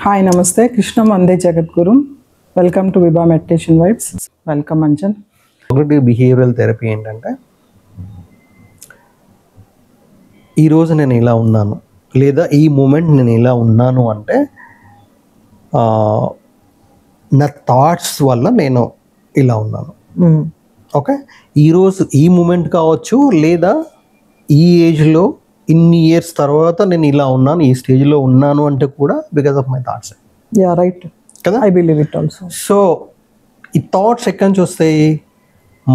Hi నమస్తే కృష్ణం వందే జగద్గురు. Welcome to Vibha meditation vibes. Welcome Anjan. Cognitive behavioural therapy ఏంటంటే, ఈరోజు నేను ఇలా ఉన్నాను లేదా ఈ మూమెంట్ నేను ఇలా ఉన్నాను అంటే నా థాట్స్ వల్ల నేను ఇలా ఉన్నాను. ఓకే, ఈరోజు ఈ మూమెంట్ కావచ్చు లేదా ఈ ఏజ్లో ఇన్ని ఇయర్స్ తర్వాత నేను ఇలా ఉన్నాను, ఈ స్టేజ్లో ఉన్నాను అంటే కూడా because of my thoughts. Yeah right కదా, I believe it also. So ఈ థాట్స్ ఎక్కడి నుంచి వస్తాయి?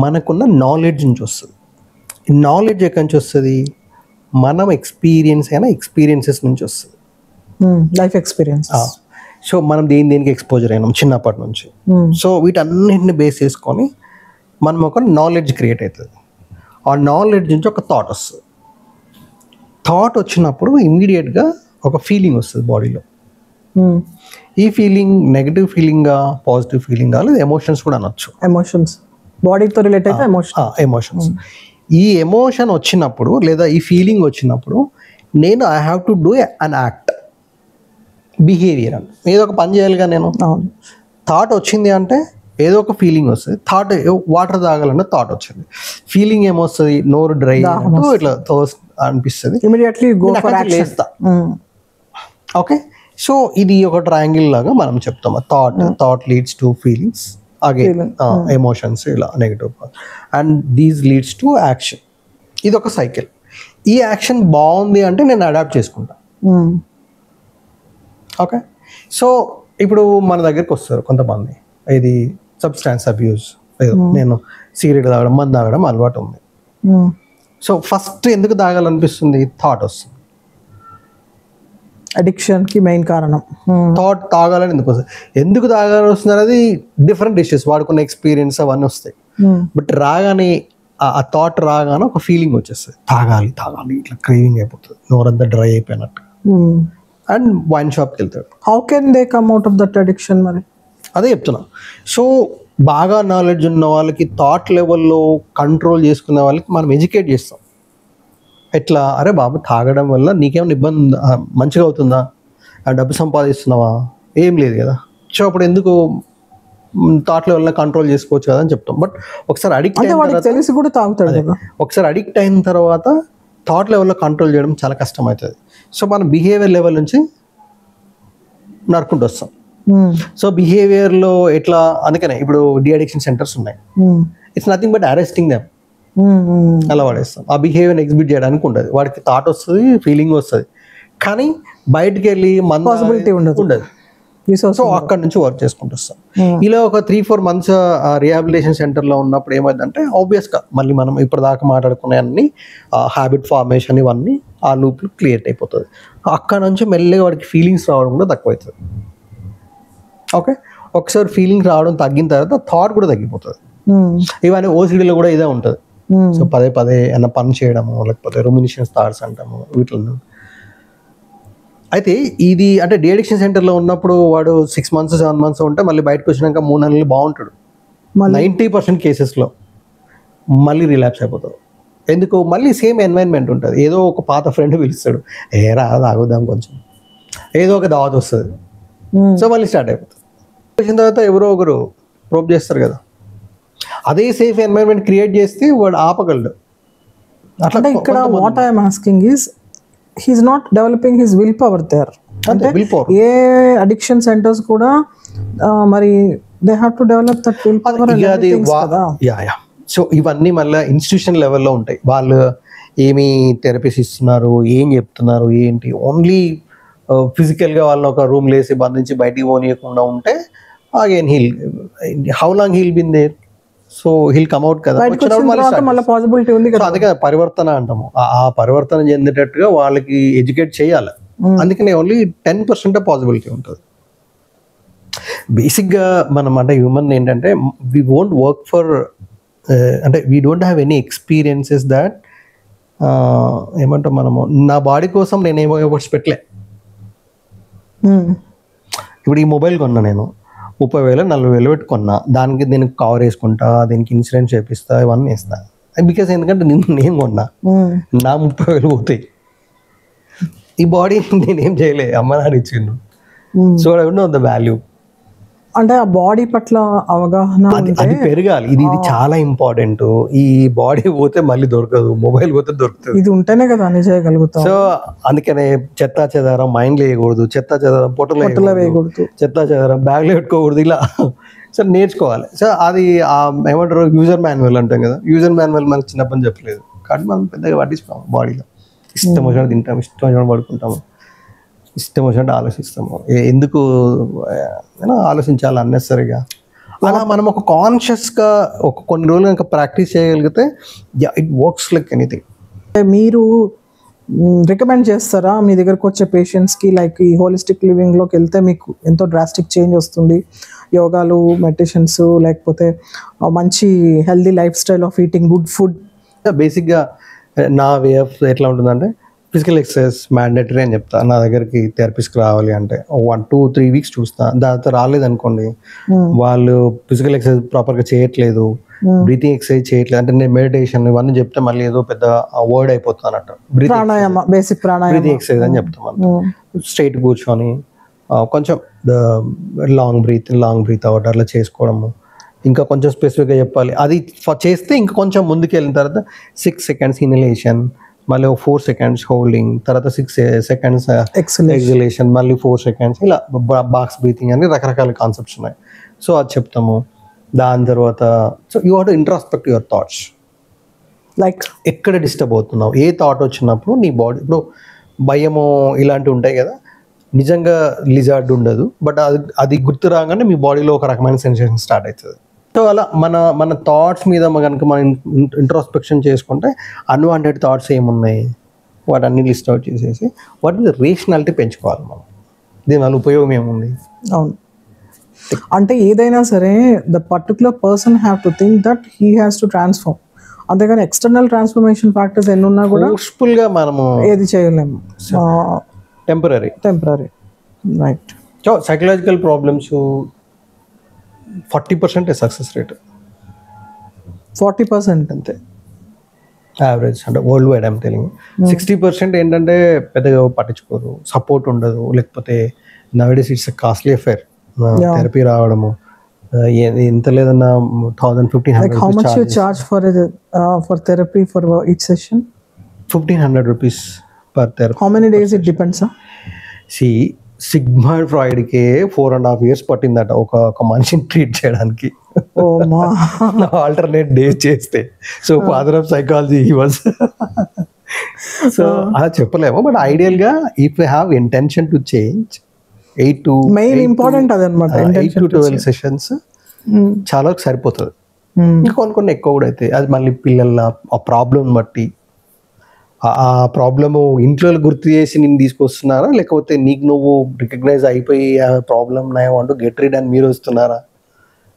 మనకున్న నాలెడ్జ్ నుంచి వస్తుంది. ఈ నాలెడ్జ్ ఎక్కడి నుంచి వస్తుంది? మనం ఎక్స్పీరియన్సెస్ నుంచి వస్తుంది. Life experience. సో మనం దేనికి ఎక్స్పోజర్ అయినాం చిన్నప్పటి నుంచి. సో వీటన్నిటిని బేస్ చేసుకొని మనం ఒక నాలెడ్జ్ క్రియేట్ అవుతుంది. ఆ నాలెడ్జ్ నుంచి ఒక థాట్ వస్తుంది. థాట్ వచ్చినప్పుడు ఇమ్మీడియట్గా ఒక ఫీలింగ్ వస్తుంది బాడీలో. ఈ ఫీలింగ్ నెగటివ్ ఫీలింగా, పాజిటివ్ ఫీలింగా, లేదా ఎమోషన్స్ కూడా అనొచ్చు. ఎమోషన్స్ బాడీతో రిలేట్ అయితే ఎమోషన్స్. ఈ ఎమోషన్ వచ్చినప్పుడు లేదా ఈ ఫీలింగ్ వచ్చినప్పుడు నేను I have to do an act, behaviour అని ఏదో ఒక పని చేయాలిగా నేను. థాట్ వచ్చింది అంటే ఏదో ఒక ఫీలింగ్ వస్తుంది. థాట్ వాటర్ తాగాలన్న థాట్ వచ్చింది. ఫీలింగ్ ఏమొస్తుంది? నోరు డ్రై ఇట్లా అనిపిస్తుంది. Immediately go for action. Okay, so ఇది ఒక ట్రయాంగిల్ లాగా మనం చెప్తాం. Thought leads to feelings, again emotions, ఇలా negative, and these leads to action. ఇది ఒక సైకిల్. ఈ యాక్షన్ బాగుంది అంటే నేను అడాప్ట్ చేసుకుంటా. ఓకే, సో ఇప్పుడు మన దగ్గరికి వస్తారు కొంతమంది, ఇది సబ్స్టాన్స్ అబ్యూస్, నేను సిగరెట్ తాగడం, మందు తాగడం అలవాటు ఉంది. సో ఫస్ట్ ఎందుకు తాగాలనిపిస్తుంది? థాట్ వస్తుంది. అడిక్షన్ కి మెయిన్ కారణం థాట్. తాగాలని ఎందుకు తాగాలని వస్తుంది అనేది డిఫరెంట్ డిషెస్, వాడుకున్న ఎక్స్పీరియన్స్ అవన్నీ వస్తాయి. బట్ రాగానే ఆ థాట్ రాగానే ఒక ఫీలింగ్ వచ్చేస్తుంది, తాగాలి ఇట్లా క్రేవింగ్ అయిపోతుంది, నోరంతా డ్రై అయిపోయినట్టు. అండ్ వైన్ షాప్కి వెళ్తాడు. How can they come out of that addiction? మరి అదే చెప్తున్నా. సో బాగా నాలెడ్జ్ ఉన్న వాళ్ళకి, థాట్ లెవెల్లో కంట్రోల్ చేసుకునే వాళ్ళకి మనం ఎడ్యుకేట్ చేస్తాం. ఎట్లా? అరే బాబు, తాగడం వల్ల నీకేమైనా ఇబ్బంది ఉందా? మంచిగా అవుతుందా? డబ్బు సంపాదిస్తున్నావా? ఏం లేదు కదా. సో అప్పుడు ఎందుకు థాట్ లెవెల్లో కంట్రోల్ చేసుకోవచ్చు కదా అని చెప్తాం. బట్ ఒకసారి అడిక్ట్ తెలిసి కూడా తాగుతాడు. ఒకసారి అడిక్ట్ అయిన తర్వాత థాట్ లెవెల్లో కంట్రోల్ చేయడం చాలా కష్టం అవుతుంది. సో మనం బిహేవియర్ లెవెల్ నుంచి నడుకుంటూ వస్తాం. సో బిహేవియర్లో ఎట్లా? అందుకనే ఇప్పుడు డి అడిక్షన్ సెంటర్స్ ఉన్నాయి. It's nothing but arresting them. అలా వాడేస్తాం. ఆ బిహేవియర్ ఎగ్జిబిట్ చేయడానికి ఉండదు. వాడికి థాట్ వస్తుంది, ఫీలింగ్ వస్తుంది, కానీ బయటికి వెళ్ళి పాసిబిలిటీ ఉండదు. సో అక్కడ నుంచి వర్క్ చేసుకుంటూ వస్తాం. ఇలా ఒక 3-4 months రిహాబిలిటేషన్ సెంటర్లో ఉన్నప్పుడు ఏమైందంటే, ఆబ్వియస్గా మళ్ళీ మనం ఇప్పుడు దాకా మాట్లాడుకునే అన్ని హ్యాబిట్ ఫార్మేషన్ ఇవన్నీ ఆ లూప్లు క్లియర్ అయిపోతుంది. అక్కడ నుంచి మెల్లగా వాడికి ఫీలింగ్స్ రావడం కూడా తక్కువ అవుతుంది. ఓకే, ఒకసారి ఫీలింగ్ రావడం తగ్గిన తర్వాత థాట్ కూడా తగ్గిపోతుంది. ఇవన్నీ ఓసిడీలో కూడా ఇదే ఉంటుంది. సో పదే ఏమన్నా పని చేయడము, లేకపోతే రూమినేషన్స్ థాట్స్ అంటాము వీటిలో. అయితే ఇది అంటే డి అడిక్షన్ సెంటర్లో ఉన్నప్పుడు వాడు 6 months 7 months ఉంటే మళ్ళీ బయటకు వచ్చినాక 3 నెలలు బాగుంటాడు. 90% కేసెస్లో మళ్ళీ రిలాప్స్ అయిపోతాడు. ఎందుకు? మళ్ళీ సేమ్ ఎన్వైరన్మెంట్ ఉంటుంది. ఏదో ఒక పాత ఫ్రెండ్ పిలుస్తాడు, తాగుదాం కొంచెం, ఏదో ఒక దావత్ వస్తుంది. సో మళ్ళీ స్టార్ట్ అయిపోతుంది. వచ్చిన తర్వాత ఎవరో ఒకరు ప్రోబ్ చేస్తారు కదా. అదే సేఫ్ ఎన్వైరన్మెంట్ క్రియేట్ చేస్తే వాడు ఆపగలడు. అట్లా ఇక్కడ what I'm asking is he's not developing his will power there. అంటే ఏ అడిక్షన్ సెంటర్స్ కూడా మరి they have to develop that will power. So ఇవన్నీ మళ్ళీ ఇన్స్టిట్యూషన్ లెవెల్లో ఉంటాయి. వాళ్ళు ఏమి థెరపీస్ ఇస్తున్నారు, ఏం చెప్తున్నారు, ఏంటి, ఓన్లీ ఫిజికల్గా వాళ్ళని ఒక రూమ్ లేసి బంధించి బయటికి పోనీయకుండా ఉంటే again how long he'll been there. So he'll come out కదా. పాసిబిలిటీ ఉంది కదా. అదే కదా పరివర్తన అంటాము. ఆ పరివర్తన చెందేటట్టుగా వాళ్ళకి ఎడ్యుకేట్ చేయాలి. అందుకనే ఓన్లీ 10% పాసిబిలిటీ ఉంటుంది. బేసిక్గా మనం అంటే హ్యూమన్ ఏంటంటే, వీ వోంట్ వర్క్ ఫర్ అంటే we don't have any experiences that ఏమంటాం మనము, నా బాడీ కోసం నేను ఏమో ఎఫర్ట్స్ పెట్టలే. ఇప్పుడు ఈ మొబైల్ కొన్నా నేను 30,000-40,000 పెట్టి కొన్నా. దీనికి కవర్ వేసుకుంటా, దీనికి ఇన్సూరెన్స్ చేపిస్తా, ఇవన్నీ వేస్తా. బికాస్ ఎందుకంటే నేను కొన్నా, నా 30,000 పోతాయి. ఈ బాడీ నేనేం చేయలే, అమ్మ నాన్న ఇచ్చిండు. So I don't know the value. అంటే ఆ బాడీ పట్ల అవగాహన అది పెరగాలి. ఇది చాలా ఇంపార్టెంట్. ఈ బాడీ పోతే మళ్ళీ దొరకదు, మొబైల్ పోతే దొరుకుతుంది. ఇది ఉంటేనే కదా అన్ని చేయగలుగుతాం. సో అందుకనే చెత్తా చెదారం మైండ్లో వేయకూడదు, చెత్తా చెదారం పొట్టలో వేయకూడదు, చెత్తా చెదారం బ్యాగ్లో పెట్టుకోకూడదు. ఇలా సో నేర్చుకోవాలి. సో అది ఏమంటారు యూజర్ మాన్యువల్ అంటాం కదా, యూజర్ మాన్యువల్ మనకు చిన్నప్పని చెప్పలేదు కాబట్టి మనం పెద్దగా పట్టించుకోము. బాడీలో ఇష్టం వచ్చినట్టు తింటాం, ఇష్టం వచ్చినట్టు పడుకుంటాము, ఇష్టం వచ్చినట్టు ఆలోచిస్తాము. ఎందుకు ఆలోచించాలి అన్నెసరిగా? అలా మనం ఒక కాన్షియస్గా ఒక కొన్ని రోజులు కనుక ప్రాక్టీస్ చేయగలిగితే ఇట్ వర్క్స్ లైక్ ఎనీథింగ్. మీరు రికమెండ్ చేస్తారా మీ దగ్గరకు వచ్చే పేషెంట్స్కి, లైక్ ఈ హోలిస్టిక్ లివింగ్లోకి వెళ్తే మీకు ఎంతో డ్రాస్టిక్ చేంజ్ వస్తుంది, యోగాలు, మెడిటేషన్స్, లేకపోతే మంచి healthy life style of eating good food? బేసిక్గా నా వే ఆఫ్ ఎట్లా ఉంటుందంటే ఫిజికల్ ఎక్సర్సైజ్ మ్యాండేటరీ అని చెప్తా. నా దగ్గరికి థెరపిస్ట్కి రావాలి అంటే 1-2-3 వీక్స్ చూస్తా. దాంతో రాలేదనుకోండి, వాళ్ళు ఫిజికల్ ఎక్సర్సైజ్ ప్రాపర్గా చేయట్లేదు, బ్రీతింగ్ ఎక్సర్సైజ్ చేయట్లేదు అంటే నేను మెడిటేషన్ ఇవన్నీ చెప్తే మళ్ళీ ఏదో పెద్ద వర్డ్ అయిపోతుంది అన్నట్టు. బేసిక్ బ్రీతింగ్ ఎక్సర్సైజ్ అని చెప్తాం. స్ట్రైట్ కూర్చొని కొంచెం లాంగ్ బ్రీత్ అవుట్ అట్లా చేసుకోవడము. ఇంకా కొంచెం స్పెసిఫిక్గా చెప్పాలి, అది చేస్తే ఇంకా కొంచెం ముందుకు వెళ్ళిన తర్వాత 6 seconds ఇన్హలేషన్, మళ్ళీ 4 seconds హోల్డింగ్, తర్వాత 6 seconds ఎక్సలేషన్, మళ్ళీ 4 seconds, ఇలా బాక్స్ బ్రీతింగ్ అని రకరకాల కాన్సెప్ట్స్ ఉన్నాయి. సో అది చెప్తాము. దాని తర్వాత so you have to introspect your thoughts. Like ఎక్కడ డిస్టర్బ్ అవుతున్నావు, ఏ థాట్ వచ్చినప్పుడు నీ బాడీ, ఇప్పుడు భయము ఇలాంటివి ఉంటాయి కదా, నిజంగా లిజార్డ్ ఉండదు, బట్ అది గుర్తు రాగానే మీ బాడీలో ఒక రకమైన సెన్సేషన్ స్టార్ట్ అవుతుంది. సో అలా మన థాట్స్ మీద కనుక మనం ఇంట్రాస్పెక్షన్ చేసుకుంటే అన్వాంటెడ్ థాట్స్ ఏమున్నాయి వాటన్ని లిస్ట్ అవుట్ చేసేసి వాటి మీద రేషనాలిటీ పెంచుకోవాలి మనం. దీనివల్ల ఉపయోగం ఏముంది? అవును, అంటే ఏదైనా సరే the particular person have to think that he has to transform. అంతేగాని ఎక్స్టర్నల్ ట్రాన్స్ఫర్మేషన్ ఫ్యాక్టర్స్ ఎన్ని ఉన్నా కూడా ఫోర్స్ఫుల్గా మనము ఏది చేయలేము. Temporary right. So psychological problems 40% success rate. 40% అంతే యావరేజ్, అంటే వరల్డ్ వైడ్ ఐమ్ టెలింగ్. 60% ఏంటంటే పెద్దగా పట్టించుకోరు, సపోర్ట్ ఉండదు, లేకపోతే nowadays it's costly affair therapy రావడము. ఎంత లేదన్నా 1,000-1,500. How much you charge for therapy for each session? 1,500 rupees per therapy. How many days it depends? See, Sigmund ఫ్రాయిడ్కి 4.5 years పట్టిందట ఒక మనిషిని ట్రీట్ చేయడానికి. ఆల్టర్నేట్ డేస్ చేస్తే. So father of psychology he was. So అలా చెప్పలేము, బట్ ఐడియల్గా if you have intention to change 8 to 12 sessions చాలా వరకు సరిపోతుంది. ఇంకా కొన్ని ఎక్కువ కూడా అవుతాయి. అది మళ్ళీ పిల్లల ఆ ప్రాబ్లం బట్టి, ఆ ప్రాబ్లము ఇంట్లో గుర్తు చేసి నేను తీసుకొస్తున్నారా, లేకపోతే నీకు నువ్వు రికగ్నైజ్ అయిపోయి ఆ ప్రాబ్లం నా వాంట్ టు గెట్ రీడ్ అని మీరు వస్తున్నారా?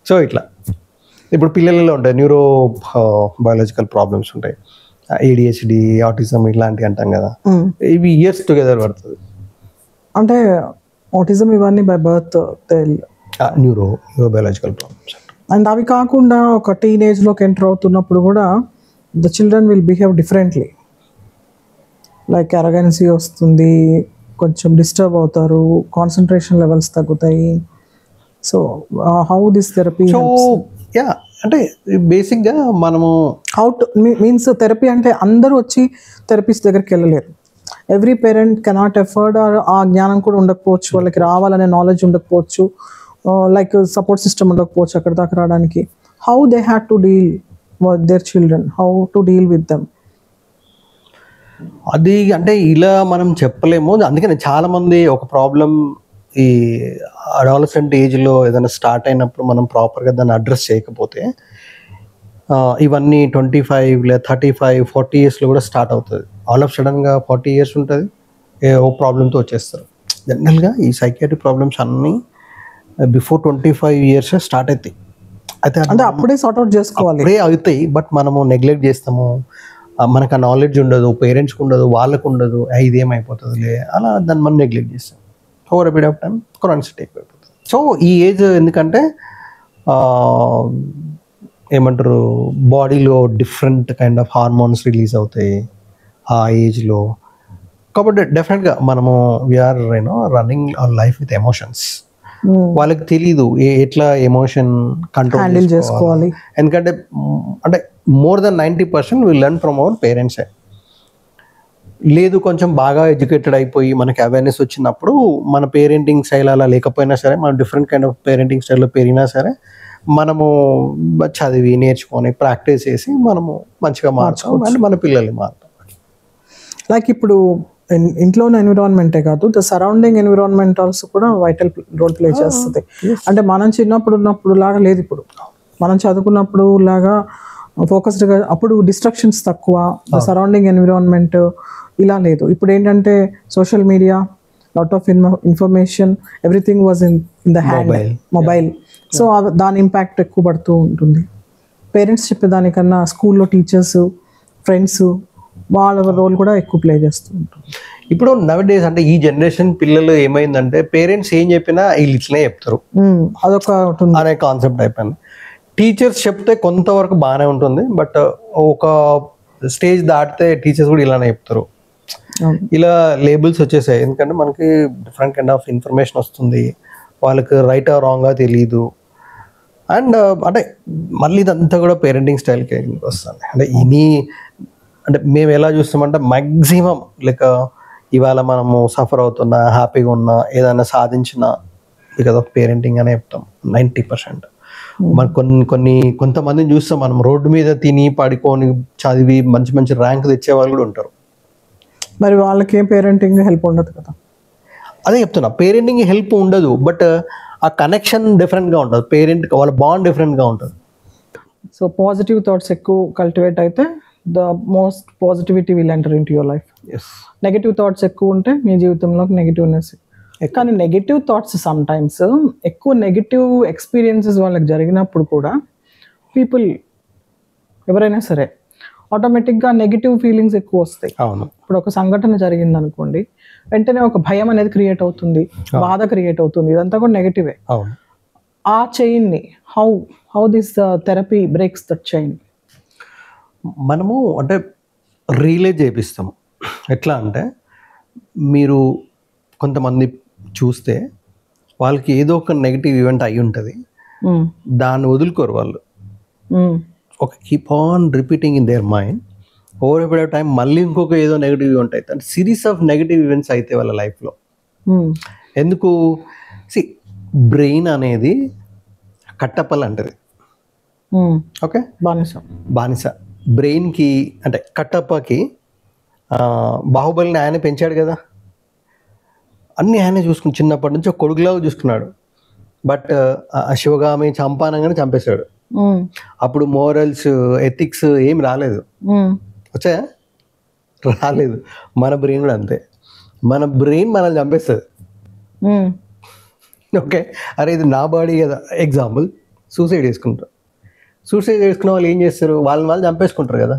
సో ఇట్లా ఇప్పుడు పిల్లలలో ఉంటాయి న్యూరో బయాలజికల్ ప్రాబ్లమ్స్ ఉంటాయి, ADHD, ఆటిజం ఇట్లాంటివి అంటాం కదా, ఇవి ఇయర్స్ టుగెదర్ పడుతుంది. అంటే ఆటిజం ఇవన్నీ by birth neurobiological problems. And అవి కాకుండా ఒక టీనేజ్లోకి ఎంటర్ అవుతున్నప్పుడు కూడా the children will behave differently. Like arrogancy వస్తుంది, కొంచెం డిస్టర్బ్ అవుతారు, కాన్సన్ట్రేషన్ లెవెల్స్ తగ్గుతాయి. So how this therapy? So yeah, అంటే బేసిక్గా మనము హౌ టు మీన్స్ థెరపీ అంటే అందరూ వచ్చి థెరపిస్ట్ దగ్గరికి వెళ్ళలేరు. ఎవ్రీ పేరెంట్ కెనాట్ ఎఫర్డ్, ఆ జ్ఞానం కూడా ఉండకపోవచ్చు, వాళ్ళకి రావాలనే నాలెడ్జ్ ఉండకపోవచ్చు, లైక్ సపోర్ట్ సిస్టమ్ ఉండకపోవచ్చు అక్కడ దాకా రావడానికి. How they had to deal with their children, how to deal with them? అది అంటే ఇలా మనం చెప్పలేము. అందుకని చాలామంది ఒక ప్రాబ్లం ఈ అడాలసెంట్ ఏజ్లో ఏదైనా స్టార్ట్ అయినప్పుడు మనం ప్రాపర్గా దాన్ని అడ్రస్ చేయకపోతే ఇవన్నీ 25 లేదా 35, 40 yearsలో కూడా స్టార్ట్ అవుతుంది. ఆల్ ఆఫ్ సడన్గా 40 years ఉంటుంది, ఓ ప్రాబ్లంతో వచ్చేస్తారు. జనరల్గా ఈ సైకియాట్రిక్ ప్రాబ్లమ్స్ అన్నీ బిఫోర్ 25 years స్టార్ట్ అవుతాయి. అయితే అంటే అప్పుడే సార్ట్అవుట్ చేసుకోవాలి, అప్పుడే అవుతాయి. బట్ మనము నెగ్లెక్ట్ చేస్తాము, మనకు ఆ నాలెడ్జ్ ఉండదు, పేరెంట్స్కి ఉండదు, వాళ్ళకు ఉండదు, ఇదేమైపోతుందిలే అలా దాన్ని మనం నెగ్లెక్ట్ చేస్తాం. Over a period of time chronicity ఎక్కువైపోతుంది. సో ఈ ఏజ్ ఎందుకంటే ఏమంటారు, బాడీలో different kind of hormones release అవుతాయి ఆ ఏజ్లో. కాబట్టి డెఫినెట్గా మనము we are running our life with emotions. వాళ్ళకి తెలీదు ఎట్లా ఎమోషన్ కంట్రోల్ హ్యాండిల్ చేసుకోవాలి. ఎందుకంటే అంటే more than 90% will learn from our పేరెంట్సే. లేదు కొంచెం బాగా ఎడ్యుకేటెడ్ అయిపోయి మనకి అవేర్నెస్ వచ్చినప్పుడు మన పేరెంటింగ్ స్టైల్ అలా లేకపోయినా సరే, మనం డిఫరెంట్ కైండ్ ఆఫ్ పేరెంటింగ్ స్టైల్లో పెరిగినా సరే, మనము చదివి నేర్చుకొని ప్రాక్టీస్ చేసి మనము మంచిగా మార్చుకోవాలి అంటే మన పిల్లల్ని మారుతాం. లైక్ ఇప్పుడు ఇంట్లోని ఎన్విరాన్మెంటే కాదు, ద సరౌండింగ్ ఎన్విరాన్మెంట్ ఆల్సో కూడా వైటల్ రోల్ ప్లే చేస్తుంది. అంటే మనం చిన్నప్పుడు ఉన్నప్పుడు లాగా లేదు ఇప్పుడు. మనం చదువుకున్నప్పుడు లాగా ఫోకస్డ్గా, అప్పుడు డిస్ట్రాక్షన్స్ తక్కువ, ద సరౌండింగ్ ఎన్విరాన్మెంట్ ఇలా లేదు. ఇప్పుడు ఏంటంటే social media, lot of information, everything was in the hand, mobile. So దాని ఇంపాక్ట్ ఎక్కువ పడుతూ ఉంటుంది. పేరెంట్స్ చెప్పేదానికన్నా స్కూల్లో టీచర్స్, ఫ్రెండ్స్ వాళ్ళ రోల్ కూడా ఎక్కువ ప్లే చేస్తూ ఉంటారు. ఇప్పుడు నవ్ డేస్ అంటే ఈ జనరేషన్ పిల్లలు ఏమైందంటే పేరెంట్స్ ఏం చెప్పినా వీళ్ళు ఇట్లనే చెప్తారు అదొక అనే కాన్సెప్ట్ అయిపోయింది. టీచర్స్ చెప్తే కొంతవరకు బాగానే ఉంటుంది, బట్ ఒక స్టేజ్ దాటితే టీచర్స్ కూడా ఇలానే చెప్తారు. ఇలా లేబుల్స్ వచ్చేసాయి. ఎందుకంటే మనకి డిఫరెంట్ కైండ్ ఆఫ్ ఇన్ఫర్మేషన్ వస్తుంది, వాళ్ళకి రైట్ ఆర్ రాంగ్గా తెలియదు. అండ్ అంటే మళ్ళీ ఇదంతా కూడా పేరెంటింగ్ స్టైల్కి వస్తుంది. అంటే ఇని అంటే మేము ఎలా చూస్తామంటే మ్యాక్సిమం లైక్ ఇవాళ మనము సఫర్ అవుతున్నా, హ్యాపీగా ఉన్నా, ఏదైనా సాధించినా బికాజ్ ఆఫ్ పేరెంటింగ్ అనే చెప్తాం 90%. మన కొంతమందిని చూస్తాం మనం, రోడ్డు మీద తిని పడుకొని చదివి మంచి మంచి ర్యాంక్ తెచ్చే వాళ్ళు కూడా ఉంటారు. మరి వాళ్ళకి ఏం పేరెంటింగ్ హెల్ప్ ఉండదు కదా. అదే చెప్తున్నా, పేరెంటింగ్ హెల్ప్ ఉండదు, బట్ ఆ కనెక్షన్ డిఫరెంట్గా ఉంటుంది. పేరెంట్ వాళ్ళ బాండ్ డిఫరెంట్గా ఉంటుంది. సో పాజిటివ్ థాట్స్ ఎక్కువ కల్టివేట్ అయితే the most positivity will enter in to your life. Negative thoughts ఎక్కువ ఉంటే మీ జీవితంలోకి నెగిటివ్నెస్. కానీ నెగిటివ్ థాట్స్ సమ్ టైమ్స్, ఎక్కువ నెగిటివ్ ఎక్స్పీరియన్సెస్ వాళ్ళకి జరిగినప్పుడు కూడా పీపుల్ ఎవరైనా సరే ఆటోమేటిక్గా నెగిటివ్ ఫీలింగ్స్ ఎక్కువ వస్తాయి. అవును. ఇప్పుడు ఒక సంఘటన జరిగింది అనుకోండి, వెంటనే ఒక భయం అనేది క్రియేట్ అవుతుంది, బాధ క్రియేట్ అవుతుంది, ఇదంతా కూడా నెగిటివే. ఆ చైన్ని how this therapy breaks that chain? మనము అంటే రియలైజ్ చేపిస్తాము. ఎట్లా అంటే మీరు కొంతమంది చూస్తే వాళ్ళకి ఏదో ఒక నెగిటివ్ ఈవెంట్ అయి ఉంటుంది, దాన్ని వదులుకోరు వాళ్ళు. ఒక keep on repeating in their mind over a period of time. మళ్ళీ ఇంకొక ఏదో నెగిటివ్ ఈవెంట్ అయితే, అంటే సిరీస్ ఆఫ్ నెగిటివ్ ఈవెంట్స్ అయితే వాళ్ళ లైఫ్లో. ఎందుకు? బ్రెయిన్ అనేది కట్టప్పలు అంటది. ఓకే, బానిస బ్రెయిన్కి. అంటే కట్టప్పకి బాహుబలిని ఆయన పెంచాడు కదా, అన్నీ ఆయనే చూసుకుని చిన్నప్పటి నుంచి ఒక కొడుకులాగా చూసుకున్నాడు. బట్ శివగామి చంపానంగానే చంపేశాడు. అప్పుడు మోరల్స్, ఎథిక్స్ ఏం రాలేదు. వచ్చాయా? రాలేదు. మన బ్రెయిన్ కూడా అంతే. మన బ్రెయిన్ మనల్ని చంపేస్తుంది. ఓకే, అరే ఇది నా బాడీ కదా. ఎగ్జాంపుల్, సూసైడ్ చేసుకుంటారు. సూసైడ్ చేసుకున్న వాళ్ళు ఏం చేస్తారు? వాళ్ళు చంపేసుకుంటారు కదా.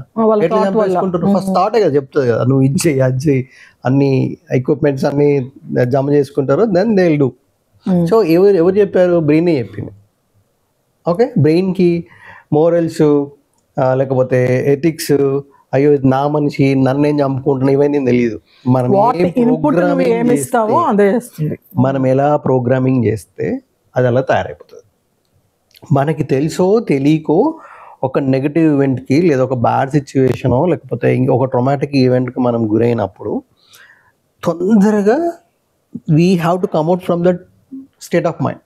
ఎట్లా చంపేసుకుంటారు? ఫస్ట్ థాటే కదా చెప్తుంది కదా, నువ్వు ఇది చెయ్యి, అది చెయ్యి, అన్ని ఎక్విప్మెంట్స్ అన్ని జమ చేసుకుంటారు, then they will do. So ఎవరు చెప్పారు? బ్రెయినే చెప్పింది. ఓకే, బ్రెయిన్కి మోరల్స్ లేకపోతే ఎథిక్స్, అయ్యో నా మనిషి నన్నేం చంపుకుంటున్నా, ఇవన్నీ తెలియదు. మనం ఎలా ప్రోగ్రామింగ్ చేస్తే అది అలా తయారైపోతుంది. మనకి తెలుసో తెలియకో ఒక నెగటివ్ ఈవెంట్కి లేదా ఒక బ్యాడ్ సిచ్యువేషనో లేకపోతే ఇంకొక ట్రామాటిక్ ఈవెంట్కి మనం గురైనప్పుడు తొందరగా we have to కమ్అట్ from that state of mind.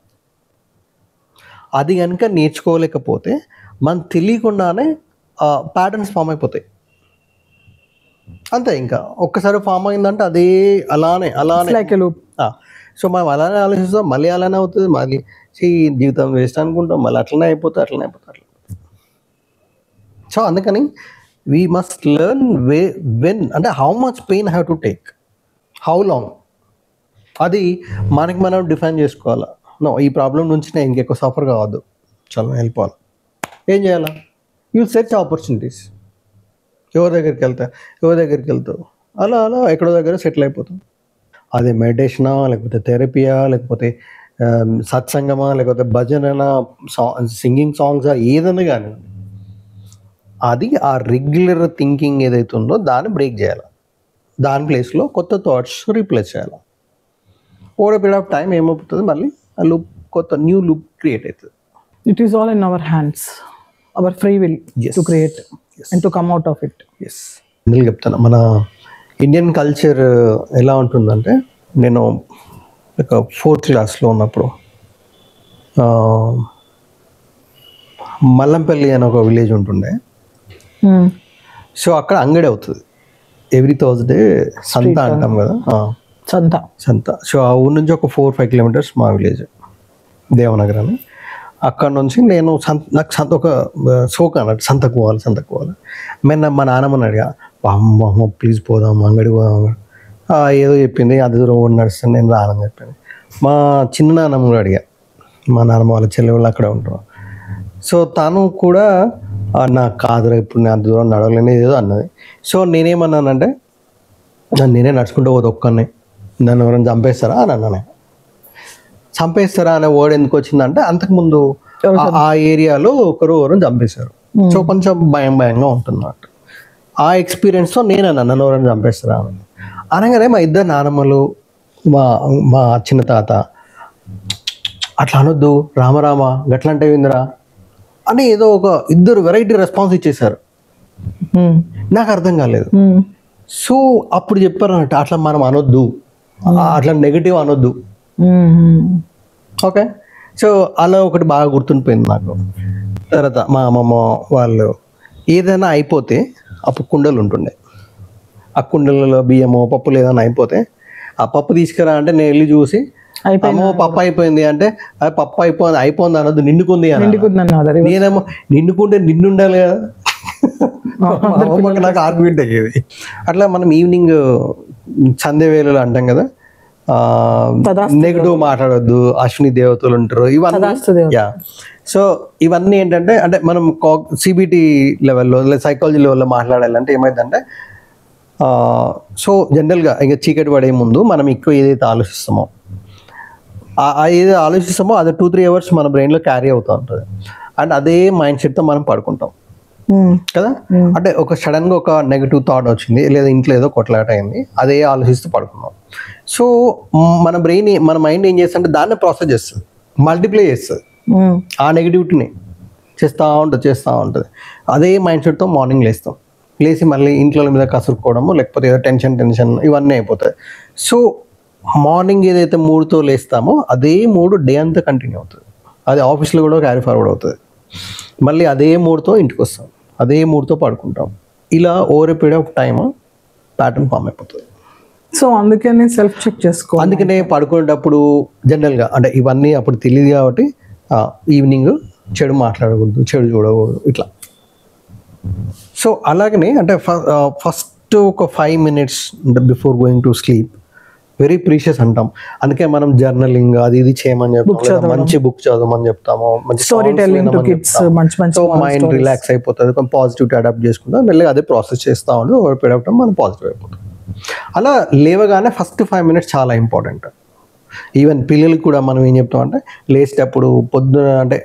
అది కనుక నేర్చుకోలేకపోతే మనం తెలియకుండానే ప్యాటర్న్స్ ఫామ్ అయిపోతాయి. అంతే, ఇంకా ఒక్కసారి ఫామ్ అయిందంటే అదే అలానే. సో మనం అలానే ఆలోచిస్తాం, మళ్ళీ అలానే అవుతుంది, మళ్ళీ జీవితం వేస్ట్ అనుకుంటాం, మళ్ళీ అట్లనే అయిపోతుంది. సో అందుకని వీ మస్ట్ లెర్న్ వెన్, అంటే how much pain have to take, how long, అది మనకి మనం డిఫైన్ చేసుకోవాలా. నో, ఈ ప్రాబ్లం నుంచి నేను ఇంకెక్కువ సఫర్ కావద్దు, చాలా వెళ్ళిపోవాలి. ఏం చేయాలా? You search opportunities. ఎవరి దగ్గరికి వెళ్తావు, అలా ఎక్కడో దగ్గర సెటిల్ అయిపోతాం. అదే మెడిటేషనా, లేకపోతే థెరపీయా, లేకపోతే సత్సంగమా, లేకపోతే భజననా, సింగింగ్ సాంగ్సా, ఏదన్నా కానీ అది ఆ రెగ్యులర్ థింకింగ్ ఏదైతే ఉందో దాన్ని బ్రేక్ చేయాలి. దాని ప్లేస్లో కొత్త థాట్స్ రీప్లేస్ చేయాలి. Over a period of time ఏమవుతుంది, మళ్ళీ ఆ లూప్ కొత్త న్యూ లూప్ క్రియేట్ అవుతుంది. It is all in our hands, our free will to create and to come out of it. Yes, నేను చెప్తాను మన ఇండియన్ కల్చర్ ఎలా ఉంటుందంటే, నేను ఒక 4th క్లాస్లో ఉన్నప్పుడు మల్లంపల్లి అని ఒక విలేజ్ ఉంటుండే. సో అక్కడ అంగడి అవుతుంది ఎవ్రీ థర్స్డే, సంత అంటాం కదా, సంత. సో ఆ ఊరు నుంచి ఒక 4-5 కిలోమీటర్స్ మా విలేజ్ దేవనగర్ అని. అక్కడ నుంచి నేను నాకు ఒక సోక అన్నట్టు, సంతకు పోవాలి. మేము మా నాన్నమ్మని అడిగా, అమ్మ ప్లీజ్ పోదాం అంగడికి పోదాం. ఏదో చెప్పింది, అది దూరం నడుస్తుంది, నేను రానని చెప్పింది. మా చిన్న నాన్నమ్మ కూడా అడిగా, మా నాన్నమ్మ వాళ్ళ చెల్లె వాళ్ళు అక్కడే ఉంటారు. సో తను కూడా నాకు కాదురా ఇప్పుడు నేను అంత దూరం నడవలేని ఏదో అన్నది. సో నేనేమన్నానంటే, నేనే నడుచుకుంటూ పోతే ఒక్కనే, నన్ను ఎవరైనా చంపేస్తారా అని అన్నాను. చంపేస్తారా అనే వర్డ్ ఎందుకు వచ్చిందంటే, అంతకుముందు ఆ ఏరియాలో ఒకరు చంపేశారు. సో కొంచెం భయంగా ఉంటుంది అన్నట్టు. ఆ ఎక్స్పీరియన్స్తో నేను అన్నాను, నన్ను ఎవరైనా చంపేస్తారా అని. అనగానే మా ఇద్దరు నానమ్మలు, మా చిన్న తాత, అట్లా అనొద్దు రామరామ గట్లంటే విందిరా అని ఏదో ఒక ఇద్దరు వెరైటీ రెస్పాన్స్ ఇచ్చేసారు. నాకు అర్థం కాలేదు. సో అప్పుడు చెప్పారు అన్నట్టు, అట్లా మనం అనొద్దు, అట్లా నెగిటివ్ అనొద్దు. ఓకే, సో అలా ఒకటి బాగా గుర్తుండిపోయింది నాకు. తర్వాత మా అమ్మమ్మ వాళ్ళు ఏదైనా అయిపోతే అప్పుడు కుండలు ఉంటుండే, ఆ కుండలలో బియ్యమో పప్పులు ఏదైనా అయిపోతే, ఆ పప్పు తీసుకురా అంటే నేను వెళ్ళి చూసి, అమ్మో పప్పు అయిపోయింది అంటే, అది పప్పు అయిపోయింది అనొద్దు, నిండుకుంది అని. నేనేమో నిండుకుంటే నిండుండాలి కదా, నాకు ఆర్గ్యుమెంట్ అయ్యేది. అట్లా మనం ఈవినింగ్ సంధ్య వేళలు అంటాం కదా, నెగిటివ్ మాట్లాడొద్దు, అశ్విని దేవతలు ఉంటారు, ఇవన్నీ. సో ఇవన్నీ ఏంటంటే, అంటే మనం సిబిటి లెవెల్లో లేదా సైకాలజీ లెవెల్లో మాట్లాడాలంటే ఏమైందంటే, సో జనరల్గా ఇంకా చీకటి పడే ముందు మనం ఎక్కువ ఏదైతే ఆలోచిస్తామో, ఏదైతే ఆలోచిస్తామో అది 2-3 అవర్స్ మన బ్రెయిన్లో క్యారీ అవుతూ ఉంటుంది. అండ్ అదే మైండ్ సెట్తో మనం పడుకుంటాం కదా. అంటే ఒక సడన్గా ఒక నెగిటివ్ థాట్ వచ్చింది, లేదా ఇంట్లో ఏదో కొట్లాట అయింది, అదే ఆలోచిస్తూ పడుకున్నాం. సో మన బ్రెయిన్, మన మైండ్ ఏం చేస్తుంటే దాన్ని ప్రాసెస్ చేస్తుంది, మల్టిప్లై చేస్తుంది, ఆ నెగిటివిటీని చేస్తూ ఉంటుంది. అదే మైండ్ సెట్తో మార్నింగ్ లేచి మళ్ళీ ఇంట్లో మీద కసురుకోవడము, లేకపోతే ఏదో టెన్షన్ ఇవన్నీ అయిపోతాయి. సో మార్నింగ్ ఏదైతే మూడ్తో లేస్తామో అదే మూడు డే అంతా కంటిన్యూ అవుతుంది, అది ఆఫీస్లో కూడా క్యారీ ఫార్వర్డ్ అవుతుంది. మళ్ళీ అదే మూడ్తో ఇంటికి వస్తాం, అదే మూడ్తో పడుకుంటాం. ఇలా over a period of time pattern form అయిపోతుంది. సో అందుకనే సెల్ఫ్ చెక్ చేసుకో. అందుకనే పడుకునేటప్పుడు జనరల్గా అంటే ఇవన్నీ అప్పుడు తెలియదు కాబట్టి ఈవినింగ్ చెడు మాట్లాడకూడదు, చెడు చూడకూడదు ఇట్లా. సో అలాగనే అంటే ఫస్ట్ ఒక 5 minutes before going to sleep very precious అంటాం. అందుకే మనం జర్నలింగ్ అది ఇది చేయమని చెప్తాం, మంచి బుక్ చదవమని చెప్తాము, మంచి స్టోరీ టెల్లింగ్ టు కిడ్స్, మంచి మైండ్ రిలాక్స్ అయిపోతుంది, కొంచెం పాజిటివిటీ అడాప్ట్ చేసుకుంటాం, మెల్లగా అదే ప్రాసెస్ చేస్తూ ఉంటే ఓవర్ పీరియడ్ ఆఫ్ టైం మనం పాజిటివ్ అయిపోతాం. అలా లేవగానే ఫస్ట్ 5 minutes చాలా ఇంపార్టెంట్. ఈవెన్ పిల్లలకి కూడా మనం ఏం చెప్తామంటే, లేచేటప్పుడు పొద్దున అంటే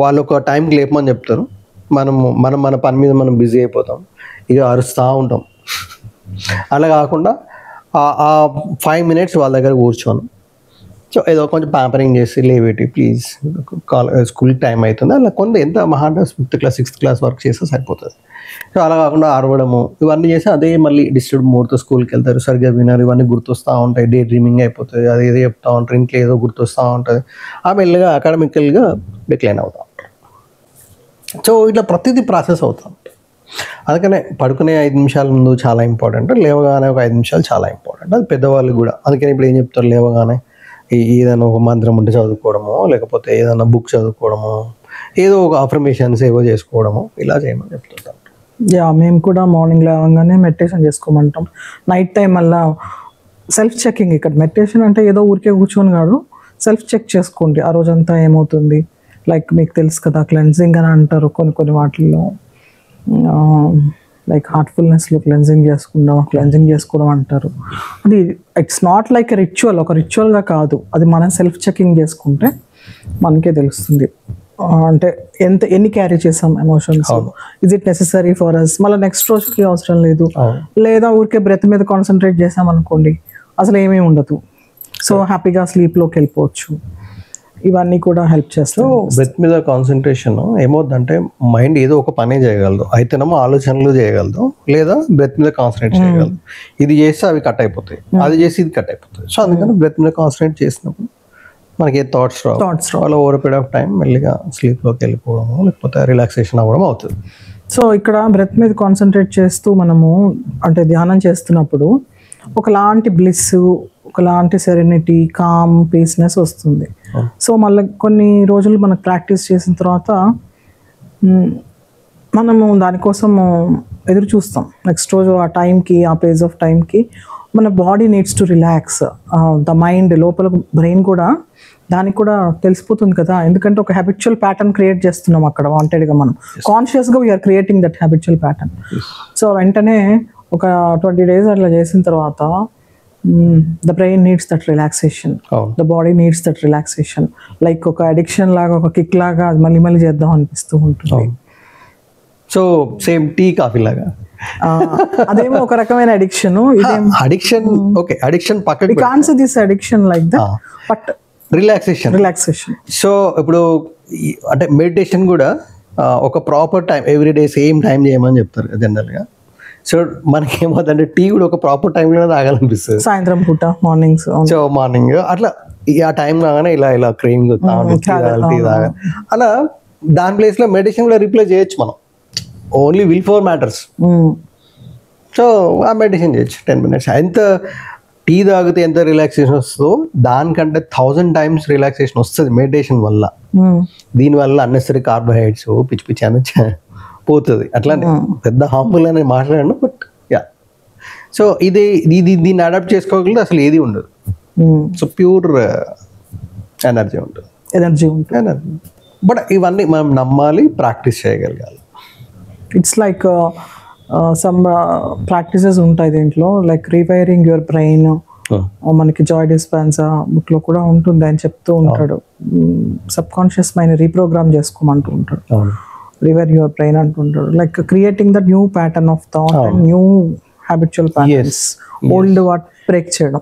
వాళ్ళు ఒక టైంకి లేపమని చెప్తారు, మన పని మీద మనం బిజీ అయిపోతాం, ఇక అరుస్తూ ఉంటాం. అలా కాకుండా ఆ 5 minutes వాళ్ళ దగ్గర కూర్చోను, సో ఏదో కొంచెం ప్యాంపరింగ్ చేసి లేవేటి ప్లీజ్ స్కూల్ టైం అవుతుంది అలా కొంత ఎంత మహా 5th class 6th class వరకు చేస్తే సరిపోతుంది. సో అలా కాకుండా అరవడము ఇవన్నీ చేసి అదే మళ్ళీ డిస్టర్బ్ మూడ్తో స్కూల్కి వెళ్తారు, సరిగ్గా వినరు, ఇవన్నీ గుర్తొస్తూ ఉంటాయి, డే డ్రీమింగ్ అయిపోతుంది, అది ఏదో చెప్తూ ఉంటారు, ఇంట్లో ఏదో గుర్తొస్తూ ఉంటుంది, ఆ మెల్లగా అకాడమికల్గా డిక్లైన్ అవుతూ ఉంటారు. సో ఇట్లా ప్రతిదీ ప్రాసెస్ అవుతూ ఉంటుంది. అందుకనే పడుకునే 5 నిమిషాల ముందు చాలా ఇంపార్టెంట్, లేవగానే ఒక 5 నిమిషాలు చాలా ఇంపార్టెంట్, అది పెద్దవాళ్ళు కూడా. అందుకని ఇప్పుడు ఏం చెప్తారు, లేవగానే ఏదైనా ఒక మంత్రం ఉంటే చదువుకోవడము, లేకపోతే ఏదైనా బుక్ చదువుకోవడము, ఏదో ఒక అఫర్మేషన్స్ ఏవో చేసుకోవడము, ఇలా చేయమని చెప్తుంటాం. మేము కూడా మార్నింగ్ లేవగానే మెడిటేషన్ చేసుకోమంటాం. నైట్ టైం మళ్ళీ సెల్ఫ్ చెకింగ్. ఇక్కడ మెడిటేషన్ అంటే ఏదో ఊరికే కూర్చొని కాదు, సెల్ఫ్ చెక్ చేసుకోండి ఆ రోజంతా ఏమవుతుంది. లైక్ మీకు తెలుసు కదా, క్లెన్జింగ్ అని అంటారు కొన్ని వాటిల్లో, లైక్ హార్ట్ఫుల్నెస్లో క్లెన్జింగ్ చేసుకోవడం అంటారు. అది it's not like a ritual, ఒక రిచువల్గా కాదు, అది మనం సెల్ఫ్ చెకింగ్ చేసుకుంటే మనకే తెలుస్తుంది. అంటే ఎన్ని క్యారీ చేసాం emotions, is it necessary for us, మళ్ళీ నెక్స్ట్ రోజుకి అవసరం లేదు, లేదా ఊరికే బ్రెత్ మీద కాన్సన్ట్రేట్ చేసాం అనుకోండి అసలు ఏమీ ఉండదు, సో హ్యాపీగా స్లీప్లోకి వెళ్ళిపోవచ్చు. ఇవన్నీ కూడా హెల్ప్ చేస్తాం. బ్రెత్ మీద కాన్సన్ట్రేషన్ ఏమవుతుందంటే మైండ్ ఏదో ఒక పనే చేయగలదు, అయితేనేమో ఆలోచనలు చేయగలదు, లేదా బ్రెత్ మీద కాన్సన్ట్రేట్ చేయగలదు. ఇది చేస్తే అవి కట్ అయిపోతాయి, అది చేసి ఇది కట్ అయిపోతాయి. సో అందుకని బ్రెత్ మీద కాన్సన్ట్రేట్ చేసినప్పుడు మనకి ఏ థాట్స్ రావు, అలా ఓవర్ పీరియడ్ ఆఫ్ టైం మెల్లిగా స్లీప్లోకి వెళ్ళిపోవడము లేకపోతే రిలాక్సేషన్ అవ్వడం అవుతుంది. సో ఇక్కడ బ్రెత్ మీద కాన్సన్ట్రేట్ చేస్తూ మనము అంటే ధ్యానం చేస్తున్నప్పుడు ఒకలాంటి బ్లిస్, ఒకలాంటి సెరెనిటీ, కామ్, పీస్నెస్ వస్తుంది. సో మళ్ళీ కొన్ని రోజులు మనకు ప్రాక్టీస్ చేసిన తర్వాత మనము దానికోసం ఎదురు చూస్తాం. నెక్స్ట్ రోజు ఆ టైంకి, ఆ పేజ్ ఆఫ్ టైంకి మన body needs to relax, the mind లోపల బ్రెయిన్ కూడా దానికి కూడా తెలిసిపోతుంది కదా, ఎందుకంటే ఒక హ్యాబిచువల్ ప్యాటర్న్ క్రియేట్ చేస్తున్నాం అక్కడ వాంటెడ్గా, మనం కాన్షియస్గా we are creating that habitual pattern. So వెంటనే ఒక 20 days అట్లా చేసిన తర్వాత the brain needs that relaxation, the body needs that relaxation. Like ఒక అడిక్షన్ లాగా, ఒక కిక్ లాగా అది మళ్ళీ మళ్ళీ చేద్దాం అనిపిస్తూ ఉంటుంది. సో సేమ్ టీ కాఫీ లాగా అదేమో ఒక రకమైన అడిక్షన్, ఇదేం అడిక్షన్. ఓకే, అడిక్షన్ పక్కకి cons this addiction like that, but relaxation. So ఇప్పుడు అంటే మెడిటేషన్ కూడా ఒక proper time, every day same time చేయమని చెప్తారు జనరల్గా. సో మనకి ఏమవుతుందంటే టీ కూడా ఒక ప్రాపర్ టైంలో తాగాలనిపిస్తుంది, సాయంత్రం పూట, మార్నింగ్స్. సో మార్నింగ్ అట్లా ఆ టైం కాగానే ఇలా క్రేమ్ టీ తాగా, అలా దాని ప్లేస్లో మెడిటేషన్ కూడా రీప్లేస్ చేయొచ్చు మనం. Only will four matters. So ఆ మెడిటేషన్ చేయొచ్చు 10 minutes. ఎంత టీ తాగితే ఎంత రిలాక్సేషన్ వస్తుందో దానికంటే 1000 times రిలాక్సేషన్ వస్తుంది మెడిటేషన్ వల్ల. దీనివల్ల అన్నెసరీ కార్బోహైడ్రేట్స్ పిచ్చి పిచ్చి అని పోతుంది. అట్లానే పెద్ద హార్మ్ఫుల్ అని మాట్లాడాను, బట్ యా. సో దీన్ని అడాప్ట్ చేసుకోగలిగితే అసలు ఏది ఉండదు. సో ప్యూర్ ఎనర్జీ ఉంటుంది. బట్ ఇవన్నీ మనం నమ్మాలి, ప్రాక్టీస్ చేయగలగాలి. ఇట్స్ లైక్ సమ్ ప్రాక్టీసెస్ ఉంటాయి దీంట్లో, లైక్ రీవైరింగ్ యువర్ బ్రెయిన్. మనకి జాయ్ డిస్పెన్సా బుక్లో కూడా ఉంటుంది, ఆయన చెప్తూ ఉంటాడు. సబ్ కాన్షియస్ మైండ్ రీప్రోగ్రామ్ చేసుకోమంటూ ఉంటాడు, రివైర్ యువర్ బ్రెయిన్ అంటుంటాడు. Like creating the new pattern of thought and new habitual patterns, old what break చేయడం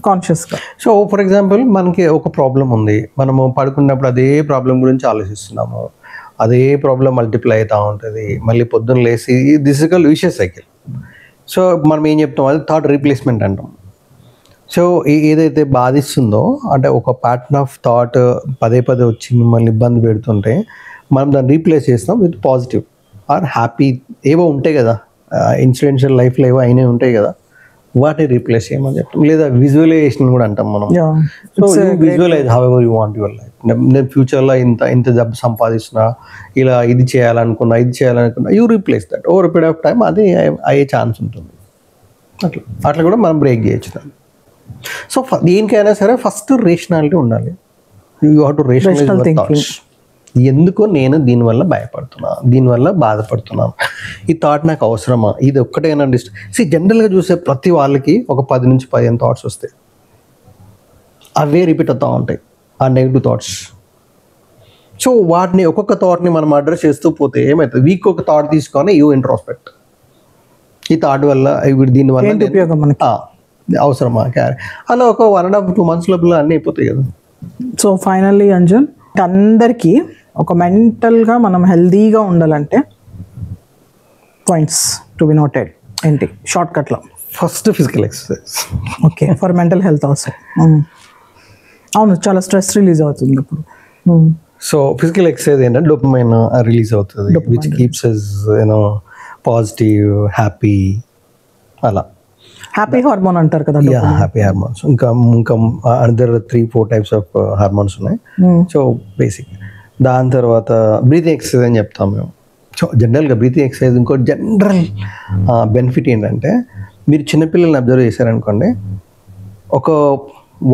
కాన్షియస్గా. సో ఫర్ ఎగ్జాంపుల్ మనకి ఒక ప్రాబ్లం ఉంది, మనము పడుకున్నప్పుడు అదే ప్రాబ్లం గురించి ఆలోచిస్తున్నాము, అదే ప్రాబ్లం మల్టిప్లై అవుతూ ఉంటుంది, మళ్ళీ పొద్దున్న లేసి this is called vicious cycle. So మనం ఏం చెప్తాం, అది థాట్ రీప్లేస్మెంట్ అంటాం. సో ఏదైతే బాధిస్తుందో అంటే ఒక ప్యాటర్న్ ఆఫ్ థాట్ పదే వచ్చి మిమ్మల్ని ఇబ్బంది పెడుతుంటే మనం దాన్ని రీప్లేస్ చేస్తాం విత్ పాజిటివ్ ఆర్ హ్యాపీ. ఏవో ఉంటాయి కదా ఇన్సిడెన్షియల్ లైఫ్లో, ఏవో అయినవి ఉంటాయి కదా, వాటిని రీప్లేస్ చేయమని చెప్తాం. లేదా విజువలైజేషన్ కూడా అంటాం మనం. So visualise however you want your life. నేను ఫ్యూచర్లో ఇంత డబ్బు సంపాదిస్తున్నా, ఇలా ఇది చేయాలనుకున్నా, you replace that. Over period of time అది అయ్యే ఛాన్స్ ఉంటుంది. అట్లా కూడా మనం బ్రేక్ చేయొచ్చు దాన్ని. సో దేనికైనా సరే ఫస్ట్ రేషనాలిటీ ఉండాలి. You have to rationalise your thoughts. ఎందుకో నేను దీనివల్ల భయపడుతున్నా, దీనివల్ల బాధపడుతున్నాను, ఈ థాట్ నాకు అవసరమా, ఇది ఒక్కటైనా జనరల్గా చూసే ప్రతి వాళ్ళకి ఒక 10 నుంచి 15 థాట్స్ వస్తాయి. అవే రిపీట్ అవుతూ ఉంటాయి, ఆ నెగిటివ్ థాట్స్. సో వాటిని ఒక్కొక్క థాట్ని మనం అడ్రస్ చేస్తూ పోతే ఏమవుతుంది, వీక్ ఒక థాట్ తీసుకొని యూ ఇంట్రోస్పెక్ట్, ఈ థాట్ వల్ల దీనివల్ల ఉపయోగం మనకి అవసరమా, అలా ఒక 1.5-2 months లోపల అన్నీ అయిపోతాయి కదా. సో ఫైనల్లీ అంజన్, అందరికీ ఒక మెంటల్గా మనం హెల్దీగా ఉండాలంటే పాయింట్స్ టు బి నోటెడ్ ఏంటి షార్ట్ కట్లో? First physical exercise. Okay, for mental health also. అవును, చాలా స్ట్రెస్ రిలీజ్ అవుతుంది ఇప్పుడు. సో ఫిజికల్ ఎక్సర్సైజ్ ఏంటంటే డోపమైన్ రిలీజ్ అవుతుంది, which keeps us positive, happy. అలా హ్యాపీ హార్మోన్ అంటారు కదా. Happy hormones. ఇంకా అనదర్ 3-4 types ఆఫ్ హార్మోన్స్ ఉన్నాయి. సో బేసిక్ దాని తర్వాత బ్రీతింగ్ ఎక్సర్సైజ్ అని చెప్తాం మేము. సో జనరల్గా బ్రీతింగ్ ఎక్సర్సైజ్ ఇంకో జనరల్ బెనిఫిట్ ఏంటంటే, మీరు చిన్నపిల్లల్ని అబ్జర్వ్ చేశారనుకోండి, ఒక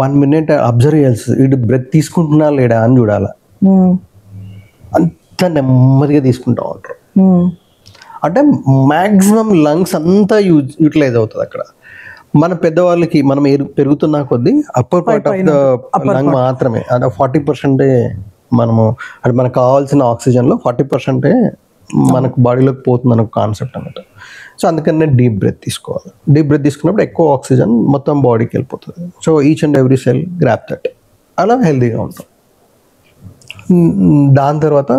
1 minute అబ్జర్వ్ చేయాల్సి, వీడు బ్రెత్ తీసుకుంటున్నా లేడా అని చూడాలి. అంత నెమ్మదిగా తీసుకుంటా ఉంటారు. అంటే మ్యాక్సిమం లంగ్స్ అంతా యూటిలైజ్ అవుతుంది అక్కడ. మన పెద్దవాళ్ళకి మనం పెరుగుతున్న కొద్దీ upper part of the lung మాత్రమే, అంటే 40% మనము అంటే మనకు కావాల్సిన ఆక్సిజన్లో 40% మనకు బాడీలోకి పోతుంది ఒక కాన్సెప్ట్ అన్నమాట. సో అందుకని డీప్ బ్రెత్ తీసుకోవాలి. డీప్ బ్రెత్ తీసుకున్నప్పుడు ఎక్కువ ఆక్సిజన్ మొత్తం బాడీకి వెళ్ళిపోతుంది. So each and every cell grab that, అలా హెల్తీగా ఉంటాం. దాని తర్వాత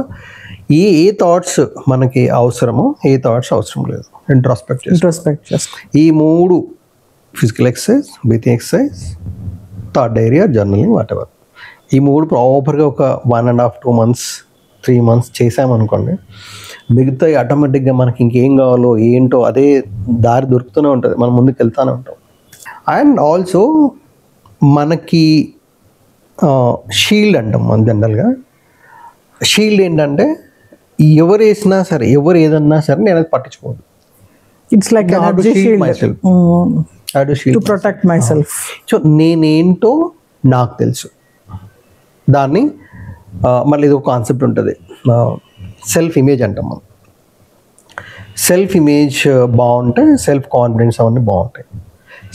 ఏ థాట్స్ మనకి అవసరమో ఏ థాట్స్ అవసరం లేదు ఇంట్రోస్పెక్ట్ చేసుకో. ఈ 3 physical exercise, breathing exercise, thought diary or journaling whatever, ఈ 3 ప్రాపర్గా ఒక 1.5 2 months 3 months చేసామనుకోండి, మిగతా ఆటోమేటిక్గా మనకి ఇంకేం కావాలో ఏంటో అదే దారి దొరుకుతూనే ఉంటుంది, మనం ముందుకు వెళ్తూనే ఉంటాం. అండ్ ఆల్సో మనకి షీల్డ్ అంటాం మనం జనరల్గా. షీల్డ్ ఏంటంటే ఎవరు వేసినా సరే, ఎవరు ఏదన్నా సరే నేను అది పట్టించుకోదు. It's like to protect my self. So నేనేంటో నాకు తెలుసు. దాన్ని మళ్ళీ ఇది ఒక కాన్సెప్ట్ ఉంటుంది, సెల్ఫ్ ఇమేజ్ అంటాం మనం. సెల్ఫ్ ఇమేజ్ బాగుంటే సెల్ఫ్ కాన్ఫిడెన్స్ అవన్నీ బాగుంటాయి.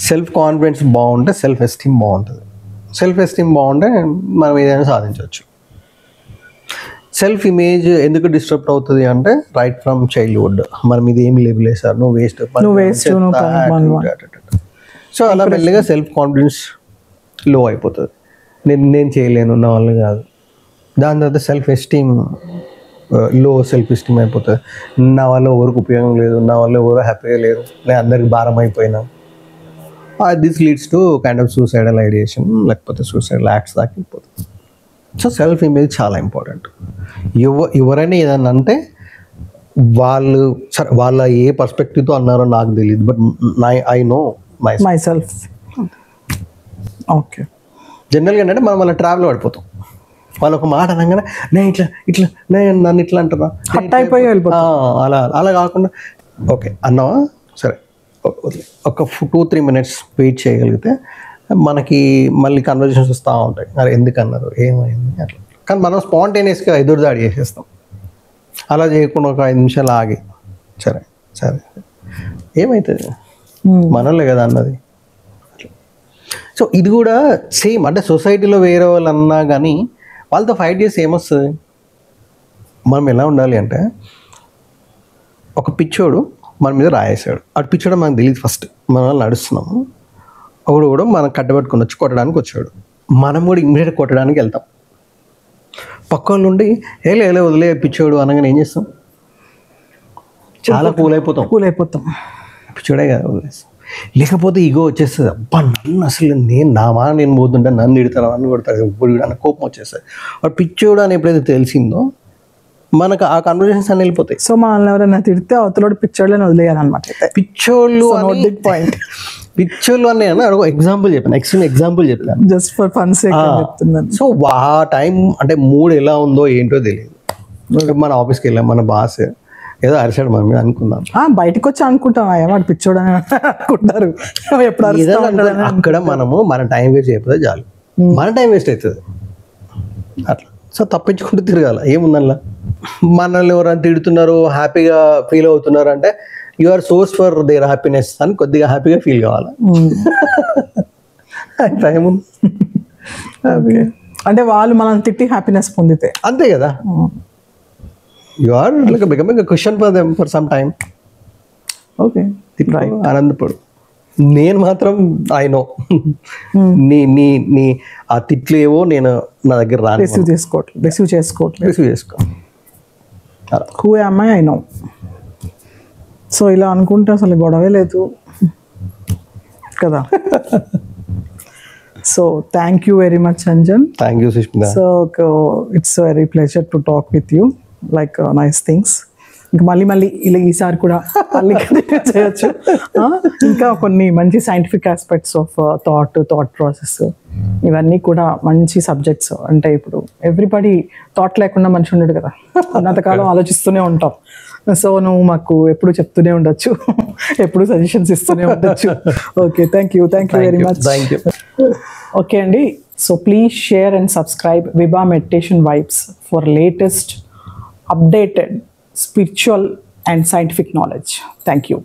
సెల్ఫ్ కాన్ఫిడెన్స్ బాగుంటే సెల్ఫ్ ఎస్టీమ్ బాగుంటుంది. సెల్ఫ్ ఎస్టీమ్ బాగుంటే మనం ఏదైనా సాధించవచ్చు. సెల్ఫ్ ఇమేజ్ ఎందుకు డిస్టర్బ్ అవుతుంది అంటే రైట్ ఫ్రమ్ చైల్డ్హుడ్ మనం ఇది ఏమి లేబుల్ వేసారు, నువ్వు వేస్ట్. సో అలా మెల్లిగా సెల్ఫ్ కాన్ఫిడెన్స్ లో అయిపోతుంది. నేను చేయలేను, నా వల్ల కాదు. దాని తర్వాత సెల్ఫ్ ఎస్టీమ్ లో, సెల్ఫ్ ఎస్టీమ్ అయిపోతుంది. నా వల్ల ఎవరికి ఉపయోగం లేదు, నా వల్ల ఎవరు హ్యాపీగా లేరు, నేను అందరికి భారం అయిపోయినా. This leads to kind of suicidal ideation, లేకపోతే సూసైడల్ యాక్ట్స్ దాకా వెళ్ళిపోతుంది. సో సెల్ఫ్ ఇమేజ్ చాలా ఇంపార్టెంట్. ఎవరైనా ఏదన్నా అంటే వాళ్ళు సరే వాళ్ళ ఏ పర్స్పెక్టివ్తో అన్నారో నాకు తెలియదు, but I know my self. Okay. జనరల్గా ఏంటంటే మనం వాళ్ళ ట్రావెల్ పడిపోతాం. వాళ్ళు ఒక మాట అనగానే నేను ఇట్లా నేను నన్ను ఇట్లా అంటున్నా, అయిపోయి అలా కాకుండా ఓకే అన్నావా సరే ఒక 2-3 minutes వెయిట్ చేయగలిగితే మనకి మళ్ళీ కన్వర్జేషన్స్ వస్తూ ఉంటాయి. అరే ఎందుకు అన్నారు, ఏమైంది అట్లా. కానీ మనం స్పాంటేనియస్గా ఎదురుదాడి చేసేస్తాం. అలా చేయకుండా ఒక 5 నిమిషాలు ఆగి సరే ఏమవుతుంది మనోళ్ళే కదా అన్నది. సో ఇది కూడా సేమ్, అంటే సొసైటీలో వేరే వాళ్ళు అన్నా కానీ వాళ్ళతో ఫైట్ చేసి ఏమొస్తుంది. మనం ఎలా ఉండాలి అంటే ఒక పిచ్చోడు మన మీద రాయేసాడు, అటు పిచ్చోడు మనకు తెలియదు. ఫస్ట్ మనం నడుస్తున్నాము, ఒకడు కూడా మనం కట్టబెట్టుకుని వచ్చి కొట్టడానికి వచ్చాడు, మనం కూడా ఇమ్మీడియట్ కొట్టడానికి వెళ్తాం. పక్క వాళ్ళు ఉండి ఏలే వదిలే పిచ్చోడు అనగానే ఏం చేస్తాం, చాలా కూల్ అయిపోతాం. పిచ్చోడే కదా వదిలేస్తాం. లేకపోతే ఈగో వచ్చేస్తుంది, అబ్బా నన్ను అసలు నేను పోతుంటే నన్ను తిడతాను, నన్ను కొడతాడు, ఇప్పుడు అన్న కోపం వచ్చేస్తుంది. వాడు పిచ్చోడు అని ఎప్పుడైతే తెలిసిందో మనకు ఆ కన్వర్జేషన్స్ అన్నీ వెళ్ళిపోతాయి. సో మనల్ని ఎవరైనా తిడితే అవతలోడు పిచ్చోళ్ళని వదిలేయాలన్నమాట. పిచ్చోళ్ళు పాయింట్, పిచ్చోళ్ళు అని ఎగ్జాంపుల్ చెప్పాను, ఎగ్జాంపుల్ చెప్పాను, జస్ట్ ఫర్ ఫన్ సేక్ చెప్తున్నాను. సో ఆ టైం అంటే మూడ్ ఎలా ఉందో ఏంటో తెలియదు. మన ఆఫీస్కి వెళ్ళాం, మన బాస్ ఏదో అరిచాడు మన మీద అనుకుందాం, బయటకు వచ్చి అనుకుంటాం వాడు పిచ్చోడు అని అనుకుంటారు. అక్కడ మనము మన టైం వేస్ట్ చేయకపోతే చాలు, మన టైం వేస్ట్ అవుతుంది అట్లా. సో తప్పించుకుంటూ తిరగాల, ఏముందల్లా. మనల్ని ఎవరైనా తిడుతున్నారు, హ్యాపీగా ఫీల్ అవుతున్నారు అంటే you are source for their happiness అని కొద్దిగా హ్యాపీగా ఫీల్ కావాలి. టైం అంటే వాళ్ళు మనల్ని తిట్టి హ్యాపీనెస్ పొందితే అంతే కదా. You are like becoming a cushion for them for some time. Okay, right. ఆనందపడు. నేను మాత్రం ఐ నో నీ ఆ తిట్లేవో నేను నా దగ్గర రాను, రిసీవ్ చేసుకో. Who am I know. So ఇలా అనుకుంటే అసలు గొడవే లేదు కదా. So thank you very much Anjan. Thank you Sushmita. So it's a very pleasure to talk with you. Like nice things. ఇంకా మళ్ళీ ఇలా ఈసారి కూడా మళ్ళీ చేయొచ్చు. ఇంకా కొన్ని మంచి scientific aspects of thought process ఇవన్నీ కూడా మంచి సబ్జెక్ట్స్. అంటే ఇప్పుడు ఎవ్రీబడి థాట్ లేకుండా మనిషి ఉండడు కదా, ఉన్నంతకాలం ఆలోచిస్తూనే ఉంటాం. సో నువ్వు మాకు ఎప్పుడు చెప్తూనే ఉండొచ్చు, ఎప్పుడు సజెషన్స్ ఇస్తూనే ఉండొచ్చు. Okay, thank you very much. Okay అండి, so please share and subscribe Vibha meditation vibes for latest updated spiritual and scientific knowledge. Thank you.